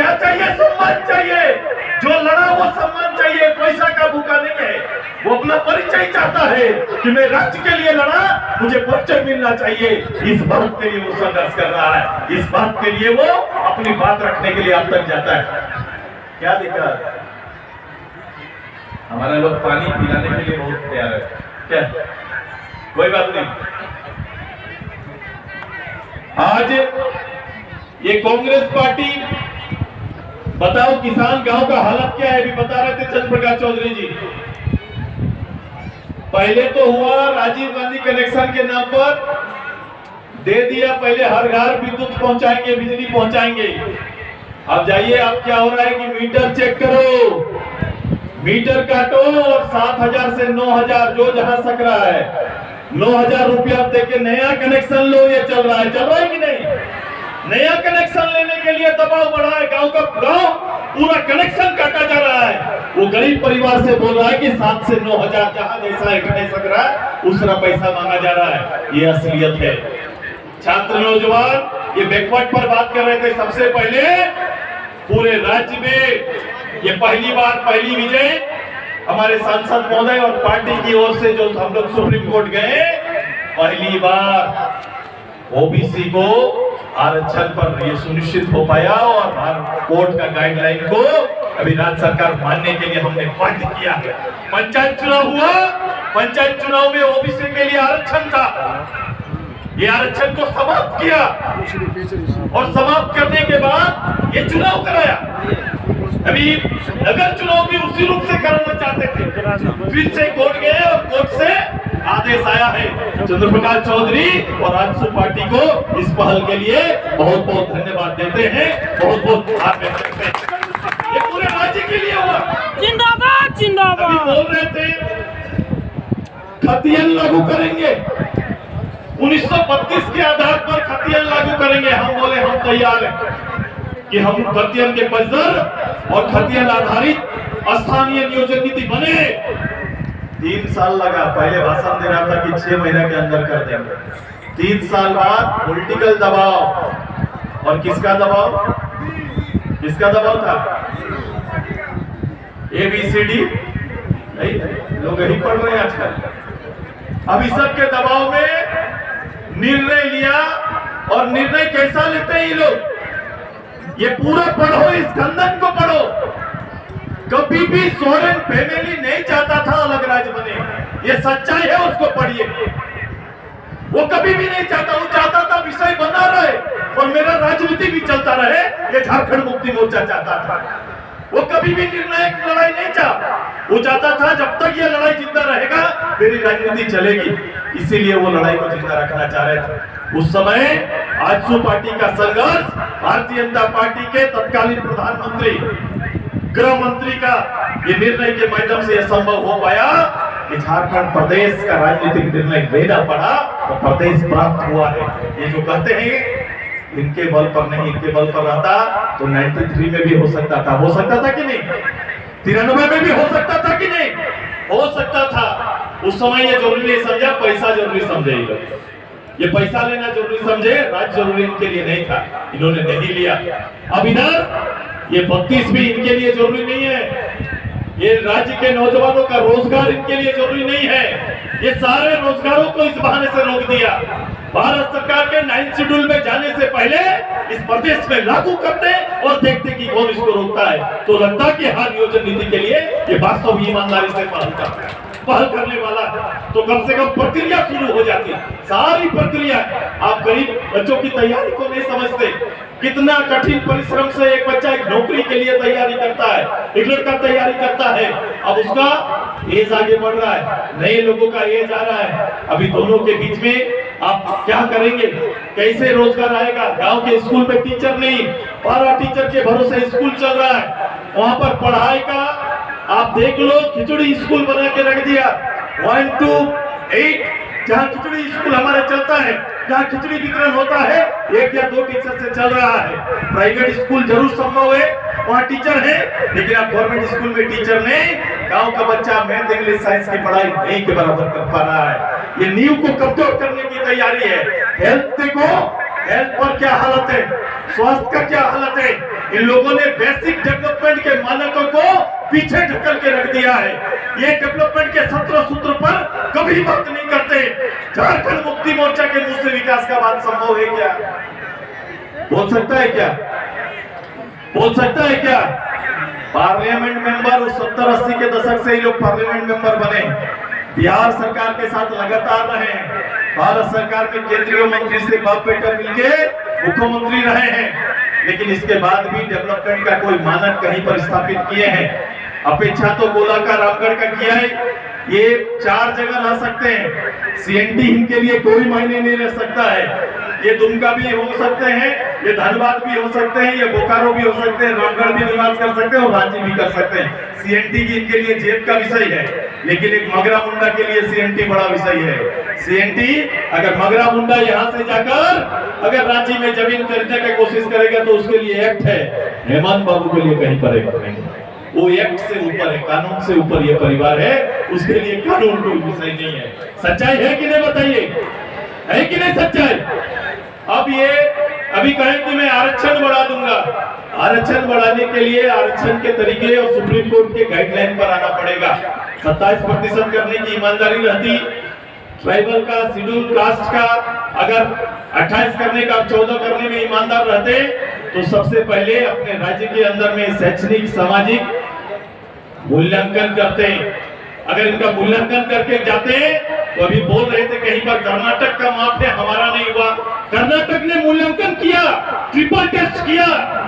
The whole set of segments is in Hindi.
क्या चाहिए? सम्मान चाहिए। जो लड़ा वो सम्मान चाहिए, पैसा का भूखा नहीं है। वो अपना परिचय चाहता है कि मैं राष्ट्र के लिए लड़ा, मुझे परिचय मिलना चाहिए। इस बात के लिए वो संघर्ष कर रहा है, इस बात के लिए वो अपनी बात रखने के लिए अब तक जाता है। क्या दिक्कत? हमारे लोग पानी पिलाने के लिए बहुत तैयार है। क्या? कोई बात नहीं। आज ये कांग्रेस पार्टी, बताओ किसान गांव का हालत क्या है, अभी बता रहे थे चंद्र प्रकाश चौधरी जी। पहले तो हुआ राजीव गांधी कनेक्शन के नाम पर दे दिया, पहले हर घर विद्युत पहुंचाएंगे, बिजली पहुंचाएंगे। अब जाइए, अब क्या हो रहा है कि मीटर चेक करो, मीटर काटो और 7,000 से 9,000 जो जहां सक रहा है 9,000 रुपया देके नया कनेक्शन लो। ये चल रहा है कि नहीं? नया कनेक्शन लेने के लिए दबाव बढ़ा है। गांव का गांव पूरा कनेक्शन काटा जा रहा है। वो गरीब परिवार से बोल रहा है कि 7 से 9,000 जहां जैसा एक नहीं सक रहा है उस तरह पैसा मांगा जा रहा है। ये असलियत है। छात्र नौजवान ये बैकवर्ड पर बात कर रहे थे। सबसे पहले पूरे राज्य में ये पहली बार, पहली विजय हमारे सांसद महोदय और पार्टी की ओर से जो हम लोग सुप्रीम कोर्ट गए, पहली बार ओबीसी को आरक्षण पर ये सुनिश्चित हो पाया और कोर्ट का गाइडलाइन को अभी राज्य सरकार मानने के लिए हमने बाध्य किया है। पंचायत चुनाव हुआ, पंचायत चुनाव में ओबीसी के लिए आरक्षण था, ये आरक्षण को समाप्त किया और समाप्त करने के बाद ये चुनाव कराया। अभी नगर चुनाव भी उसी रूप से कराना चाहते थे, फिर से कोर्ट गए और कोर्ट से आदेश आया है। चंद्र प्रकाश चौधरी और आजसू पार्टी को इस पहल के लिए बहुत बहुत धन्यवाद देते हैं, बहुत बहुत आभार व्यक्त करते हैं। ये पूरे राज्य के लिए हुआ। जिंदाबाद जिंदाबाद। अभी बोल रहे थे खतियन लागू करेंगे, 1932 के आधार पर खतियन लागू करेंगे। हम बोले हम तैयार हैं कि हम खतियन के पजर और खतियन आधारित स्थानीय नियोजन नीति बने। 3 साल लगा, पहले भाषण दे रहा था कि 6 महीने के अंदर कर देंगे। 3 साल बाद पॉलिटिकल दबाव, और किसका दबाव? किसका दबाव था? ABCD नहीं, लोग यही पढ़ रहे हैं आजकल। अब इस सब के दबाव में निर्णय लिया, और निर्णय कैसा लेते हैं ये लोग? ये पूरा पढ़ो, इस खंडन को पढ़ो। कभी भी सोरेन फैमिली नहीं चाहता था अलग राज्य बने, ये सच्चाई है, उसको पढ़िए। वो कभी भी नहीं चाहता, वो चाहता था विषय बना रहे और मेरा राजनीति भी चलता रहे। ये झारखंड मुक्ति मोर्चा चाहता था। वो कभी भी निर्णायक लड़ाई नहीं चाहता, वो चाहता था जब तक ये लड़ाई जिंदा रहेगा मेरी राजनीति चलेगी। इसीलिए वो लड़ाई को जिंदा रखना चाह रहे थे। उस समय आजसू पार्टी का संघर्ष, भारतीय जनता पार्टी के तत्कालीन प्रधानमंत्री, गृह मंत्री का ये निर्णय के माध्यम से यह संभव हो पाया कि झारखंड प्रदेश का राजनीतिक निर्णय लेना पड़ा और प्रदेश प्राप्त हुआ है। ये जो कहते हैं इनके बल पर नहीं, इनके बल पर रहता तो 93 में भी हो सकता था। हो सकता था कि नहीं? 93 में भी हो सकता था कि नहीं? हो सकता था। उस समय ये जरूरी नहीं समझा, पैसा जरूरी समझे ये लोग। ये पैसा लेना जरूरी समझे, राज्य जरूरी इनके लिए नहीं था, इन्होंने नहीं लिया। अब इधर ये 32 भी इनके लिए जरूरी नहीं है। ये राज्य के नौजवानों का रोजगार इनके लिए जरूरी नहीं है। ये सारे रोजगारों को इस बहाने से रोक दिया। भारत सरकार के 9 शेड्यूल में जाने से पहले इस प्रदेश में लागू करते और देखते कि कौन इसको रोकता है। तो लगता कि हाँ, नियोजन नीति के लिए ये वास्तव ईमानदारी से पहल करने वाला है, तो कम से कम प्रक्रिया शुरू हो जाती। सारी प्रक्रिया, आप गरीब बच्चों की तैयारी को नहीं समझते। कितना कठिन परिश्रम से एक बच्चा एक नौकरी के लिए तैयारी करता है, एक लड़का तैयारी करता है। अब उसका एज आगे बढ़ रहा है, नए लोगों का एज आ रहा है। अभी दोनों के बीच में आप क्या करेंगे? कैसे रोजगार आएगा? गांव के स्कूल में टीचर नहीं, 12 टीचर के भरोसे स्कूल चल रहा है। वहां पर पढ़ाई का आप देख लो, खिचड़ी स्कूल बना के रख दिया। 1 to 8 जहाँ खिचड़ी स्कूल हमारे चलता है, जहाँ खिचड़ी वितरण होता है, 1 या 2 टीचर से चल रहा है। प्राइवेट स्कूल जरूर संभव है, वहाँ टीचर है, लेकिन आप गवर्नमेंट स्कूल में टीचर नहीं। गांव का बच्चा मैथ, इंग्लिश, साइंस की पढ़ाई नहीं के बराबर कर पा रहा है। ये नींव को कमजोर करने की तैयारी है। हेल्थ देखो, हेल्थ पर क्या हालत है, स्वास्थ्य का क्या हालत है। इन लोगों ने बेसिक डेवलपमेंट के मानकों को पीछे ढकल के रख दिया है। ये डेवलपमेंट के 17 सूत्र पर कभी बात नहीं करते। झारखंड मुक्ति मोर्चा के मुंह से विकास का बात संभव है क्या? बोल सकता है क्या? बोल सकता है क्या? पार्लियामेंट मेंबर उस 70-80 के दशक से ही लोग पार्लियामेंट मेंबर बने, बिहार सरकार के साथ लगातार रहे, भारत सरकार में केंद्रीय मंत्री से बाप बेटा मिलके मुख्यमंत्री रहे हैं, लेकिन इसके बाद भी डेवलपमेंट का कोई मानक कहीं पर स्थापित किए हैं? अपेक्षा तो गोला का रामगढ़ का किया है। ये 4 जगह रह सकते हैं, सीएनटी इनके लिए कोई मायने नहीं रह सकता है। ये दुमका भी हो सकते हैं, ये धनबाद भी हो सकते हैं, ये बोकारो भी हो सकते हैं, रामगढ़ भी निवास कर सकते हैं और रांची भी कर सकते हैं। सीएनटी की इनके लिए जेब का विषय है, लेकिन एक मगरा मुंडा के लिए सीएनटी बड़ा विषय है। सीएनटी अगर मगरा मुंडा यहाँ से जाकर अगर रांची में जमीन खरीदने की कोशिश करेगा तो उसके लिए एक्ट है, हेमंत बाबू के लिए कहीं पर एक्ट नहीं है। वो एक्ट से ऊपर है, कानून से ऊपर ये परिवार है, उसके लिए कानून कोई विषय नहीं है। सच्चाई है कि नहीं बताइए? है कि नहीं सच्चाई? अब ये अभी कहें कि मैं आरक्षण बढ़ा दूंगा, आरक्षण बढ़ाने के लिए आरक्षण के तरीके और सुप्रीम कोर्ट के गाइडलाइन पर आना पड़ेगा। 27% करने की ईमानदारी रहती, ट्राइबल का, शेड्यूल कास्ट का अगर 28 करने का, 14 करने में ईमानदार रहते तो सबसे पहले अपने राज्य के अंदर में शैक्षणिक सामाजिक मूल्यांकन करते। अगर इनका मूल्यांकन करके जाते तो अभी बोल रहे थे कहीं पर कर्नाटक का माप है, हमारा नहीं हुआ। कर्नाटक ने मूल्यांकन किया, ट्रिपल टेस्ट किया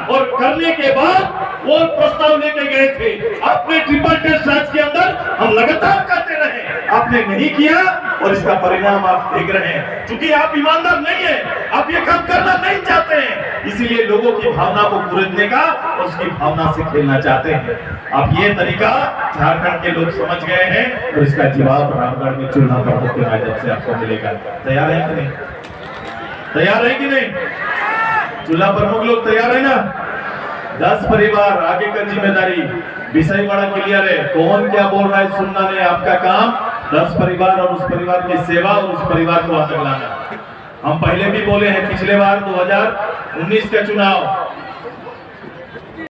और करने के बाद वो प्रस्ताव लेके गए थे। आपने ट्रिपल टेस्ट राज्य के अंदर हम लगातार करते रहे, आपने नहीं किया और इसका परिणाम आप देख रहे हैं। क्योंकि आप ईमानदार नहीं है, आप ये काम करना नहीं चाहते हैं, इसीलिए लोगों की भावना को कुरेदने का और उसकी भावना से खेलना चाहते हैं। अब ये तरीका झारखंड के लोग समझ गए हैं और इसका जवाब रामगढ़ में चुनाव प्रमुख के माध्यम से आपको मिलेगा। तैयार है कि नहीं? तैयार है कि नहीं? चूल्हा प्रमुख लोग तैयार है ना? 10 परिवार, आगे का जिम्मेदारी, विषय बड़ा क्लियर है, कौन क्या बोल रहा है सुनना नहीं, आपका काम 10 परिवार और उस परिवार की सेवा और उस परिवार को आगे लाना। हम पहले भी बोले हैं, पिछले बार 2019 का चुनाव